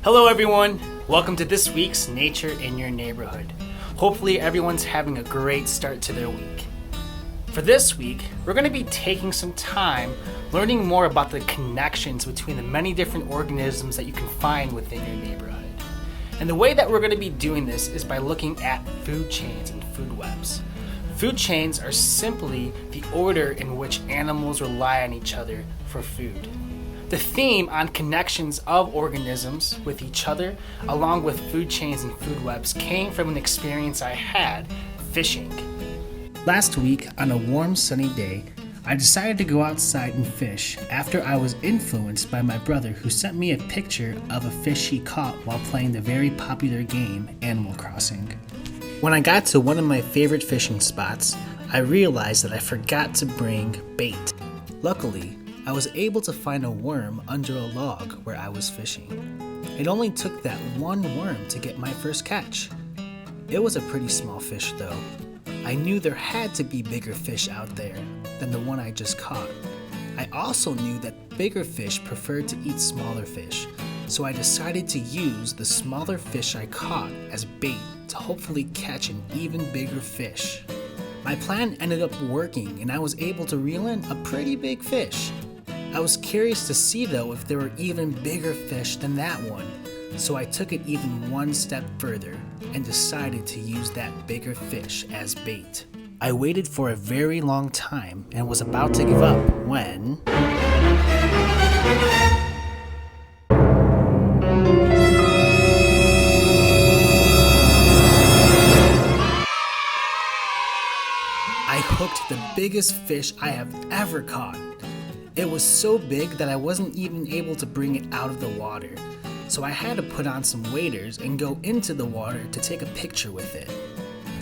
Hello everyone, welcome to this week's Nature in Your Neighborhood. Hopefully everyone's having a great start to their week. For this week, we're going to be taking some time learning more about the connections between the many different organisms that you can find within your neighborhood. And the way that we're going to be doing this is by looking at food chains and food webs. Food chains are simply the order in which animals rely on each other for food. The theme on connections of organisms with each other, along with food chains and food webs, came from an experience I had fishing. Last week, on a warm sunny day, I decided to go outside and fish after I was influenced by my brother, who sent me a picture of a fish he caught while playing the very popular game Animal Crossing. When I got to one of my favorite fishing spots, I realized that I forgot to bring bait. Luckily, I was able to find a worm under a log where I was fishing. It only took that one worm to get my first catch. It was a pretty small fish though. I knew there had to be bigger fish out there than the one I just caught. I also knew that bigger fish preferred to eat smaller fish, so I decided to use the smaller fish I caught as bait to hopefully catch an even bigger fish. My plan ended up working and I was able to reel in a pretty big fish. I was curious to see though if there were even bigger fish than that one, so I took it even one step further and decided to use that bigger fish as bait. I waited for a very long time and was about to give up when... I hooked the biggest fish I have ever caught. It was so big that I wasn't even able to bring it out of the water, so I had to put on some waders and go into the water to take a picture with it.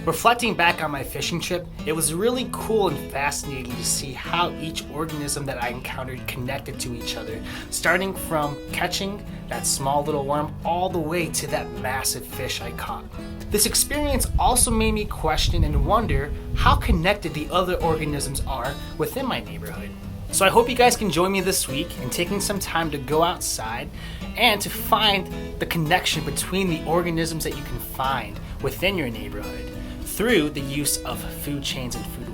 Reflecting back on my fishing trip, it was really cool and fascinating to see how each organism that I encountered connected to each other, starting from catching that small little worm all the way to that massive fish I caught. This experience also made me question and wonder how connected the other organisms are within my neighborhood. So I hope you guys can join me this week in taking some time to go outside and to find the connection between the organisms that you can find within your neighborhood through the use of food chains and food